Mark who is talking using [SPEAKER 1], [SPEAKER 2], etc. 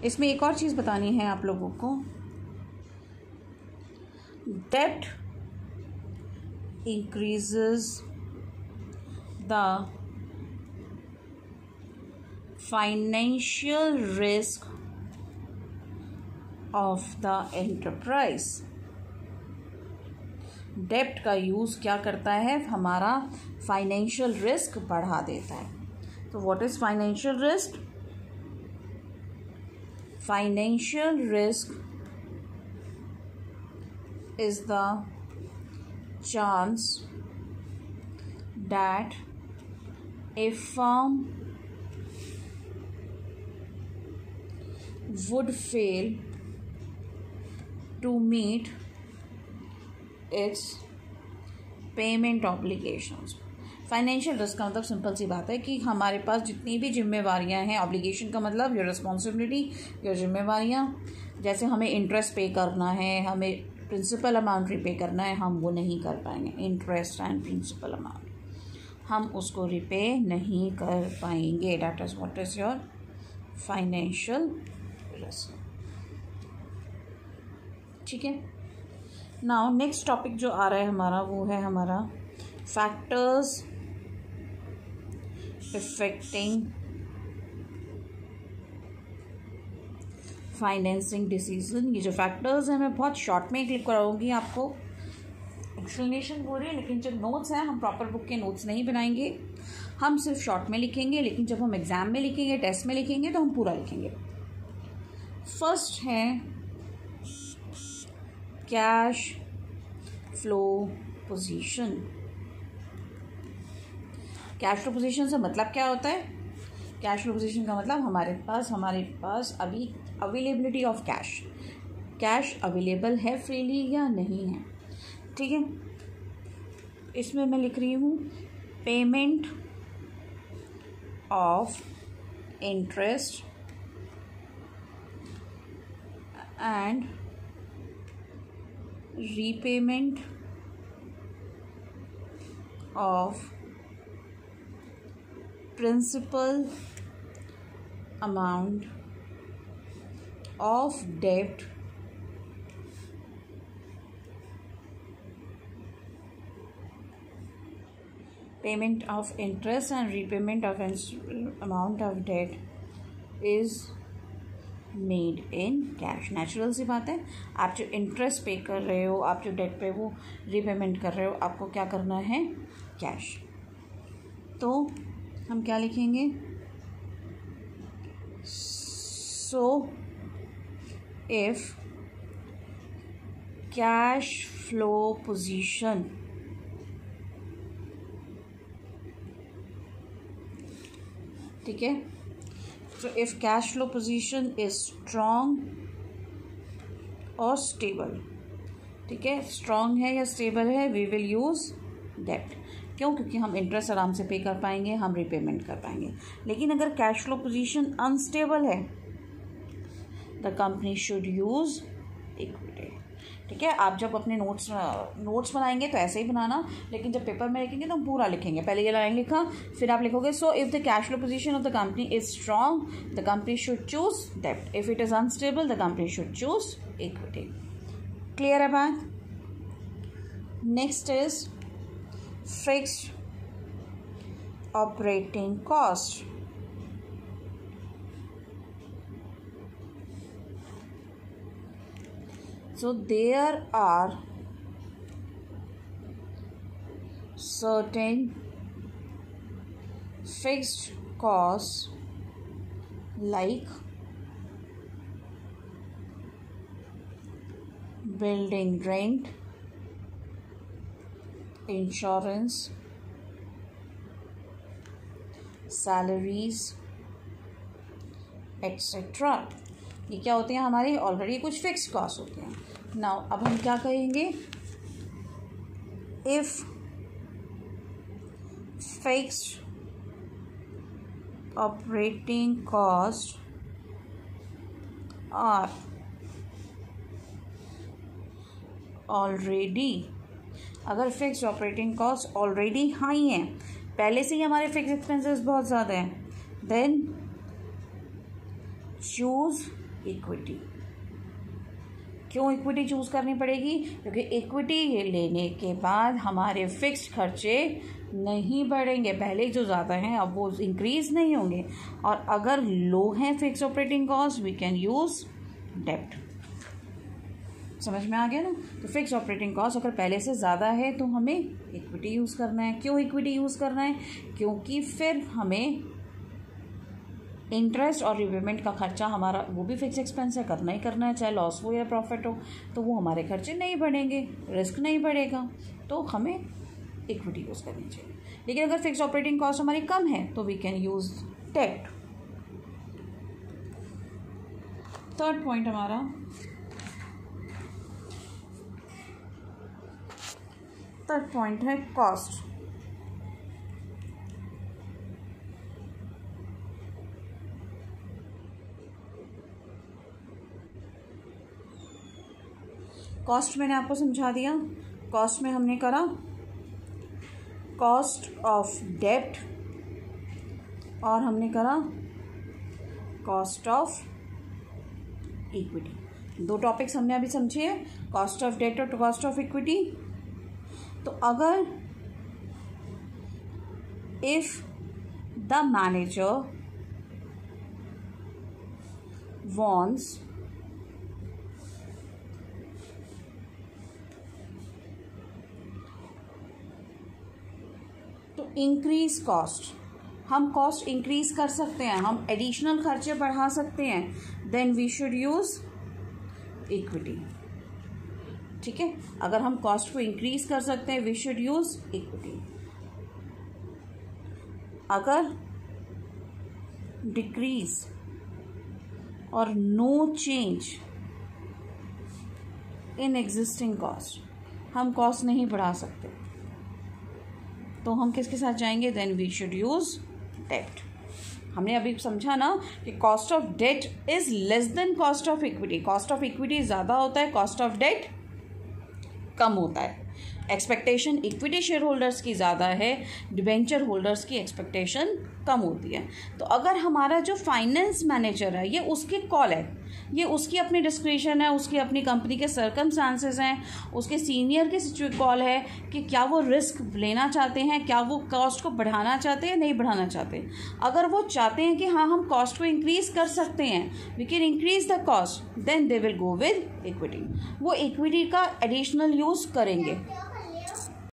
[SPEAKER 1] इसमें एक और चीज़ बतानी है आप लोगों को, debt increases the financial risk of the enterprise. डेप्ट का यूज़ क्या करता है, हमारा फाइनेंशियल रिस्क बढ़ा देता है। तो what is financial risk? Financial risk is the chance that a firm would fail to meet its payment obligations. Financial risk का मतलब सिंपल सी बात है कि हमारे पास जितनी भी जिम्मेवारियां हैं, ऑब्लिगेशन का मतलब योर रिस्पॉन्सिबिलिटी, योर जिम्मेवारियां, जैसे हमें इंटरेस्ट पे करना है, हमें प्रिंसिपल अमाउंट रिपे करना है, हम वो नहीं कर पाएंगे। इंटरेस्ट एंड प्रिंसिपल अमाउंट हम उसको रिपे नहीं कर पाएंगे। That is what is your financial risk. ठीक है। नाउ नेक्स्ट टॉपिक जो आ रहा है हमारा, वो है हमारा फैक्टर्स इफेक्टिंग फाइनेंसिंग डिसीजन। ये जो फैक्टर्स हैं मैं बहुत शॉर्ट में क्लिक कराऊंगी, आपको एक्सप्लेनेशन हो रही है, लेकिन जो नोट्स हैं हम प्रॉपर बुक के नोट्स नहीं बनाएंगे, हम सिर्फ शॉर्ट में लिखेंगे। लेकिन जब हम एग्जाम में लिखेंगे, टेस्ट में लिखेंगे, तो हम पूरा लिखेंगे। फर्स्ट है cash flow position. Cash flow position से मतलब क्या होता है? कैश फ्लो पोजीशन का मतलब हमारे पास अभी अवेलेबिलिटी ऑफ कैश अवेलेबल है फ्रीली या नहीं है। ठीक है। इसमें मैं लिख रही हूँ payment of interest and repayment of principal amount of debt payment of interest and repayment of amount of debt is made in cash। Natural सी बात है, आप जो इंटरेस्ट पे कर रहे हो, आप जो डेट पे वो रीपेमेंट कर रहे हो, आपको क्या करना है? कैश। तो हम क्या लिखेंगे? सो if cash flow position ठीक है, so if cash flow position is strong और stable, ठीक है, strong है या stable है, we will use debt। क्यों? क्योंकि हम इंटरेस्ट आराम से पे कर पाएंगे, हम रिपेमेंट कर पाएंगे। लेकिन अगर कैश फ्लो पोजीशन अनस्टेबल है, the company should use equity. ठीक है। आप जब अपने नोट्स बनाएंगे तो ऐसे ही बनाना, लेकिन जब पेपर में लिखेंगे तो हम पूरा लिखेंगे। पहले ये लाइन लिखा, फिर आप लिखोगे so if the cash flow position of the company is strong the company should choose डेब्ट, if it is unstable the company should choose equity. Clear है बात? Next is fixed operating cost. So there are certain fixed costs like building rent, insurance, salaries, etc. ये क्या होते हैं? हमारे already कुछ fix cost होते हैं। नाउ अब हम क्या कहेंगे? If fixed operating cost are already, अगर fixed operating cost already high हैं, पहले से ही हमारे फिक्स एक्सपेंसेस बहुत ज़्यादा हैं, देन चूज इक्विटी। क्यों इक्विटी चूज़ करनी पड़ेगी? क्योंकि इक्विटी लेने के बाद हमारे फिक्स्ड खर्चे नहीं बढ़ेंगे, पहले जो ज़्यादा हैं अब वो इंक्रीज़ नहीं होंगे, और अगर लो हैं fix operating cost we can use डेब्ट। समझ में आ गया ना? तो फिक्स ऑपरेटिंग कॉस्ट अगर पहले से ज़्यादा है तो हमें इक्विटी यूज़ करना है। क्यों इक्विटी यूज़ करना है? क्योंकि फिर हमें इंटरेस्ट और रिपेमेंट का खर्चा, हमारा वो भी फिक्स एक्सपेंस है, करना ही करना है, चाहे लॉस हो या प्रॉफिट हो, तो वो हमारे खर्चे नहीं बढ़ेंगे, रिस्क नहीं बढ़ेगा, तो हमें इक्विटी यूज़ करनी चाहिए। लेकिन अगर फिक्स ऑपरेटिंग कॉस्ट हमारी कम है तो वी कैन यूज़ डेब्ट। थर्ड पॉइंट हमारा है कॉस्ट। कॉस्ट मैंने आपको समझा दिया। कॉस्ट में हमने करा कॉस्ट ऑफ डेब्ट और हमने करा कॉस्ट ऑफ इक्विटी। दो टॉपिक्स हमने अभी समझे हैं, कॉस्ट ऑफ डेब्ट और कॉस्ट ऑफ इक्विटी। तो अगर if the manager wants to increase cost, हम कॉस्ट इंक्रीज कर सकते हैं, हम एडिशनल खर्चे बढ़ा सकते हैं, then we should use equity. ठीक है, अगर हम कॉस्ट को इंक्रीज कर सकते हैं वी शुड यूज इक्विटी। अगर डिक्रीज और no change in existing cost, हम कॉस्ट नहीं बढ़ा सकते, तो हम किसके साथ जाएंगे? देन वी शुड यूज डेब्ट। हमने अभी समझा ना कि cost of debt is less than cost of equity. Cost of equity ज़्यादा होता है, कॉस्ट ऑफ डेट कम होता है। एक्सपेक्टेशन इक्विटी शेयर होल्डर्स की ज़्यादा है, डिबेंचर होल्डर्स की एक्सपेक्टेशन कम होती है। तो अगर हमारा जो फाइनेंस मैनेजर है, ये उसकी कॉल है, ये उसकी अपनी डिस्क्रिशन है, उसकी अपनी कंपनी के सर्कमस्टांसेस हैं, उसके सीनियर की कॉल है कि क्या वो रिस्क लेना चाहते हैं, क्या वो कॉस्ट को बढ़ाना चाहते हैं, नहीं बढ़ाना चाहते। अगर वो चाहते हैं कि हाँ हम कॉस्ट को इंक्रीज कर सकते हैं, we can increase the cost, then they will go with equity. वो इक्विटी का एडिशनल यूज़ करेंगे।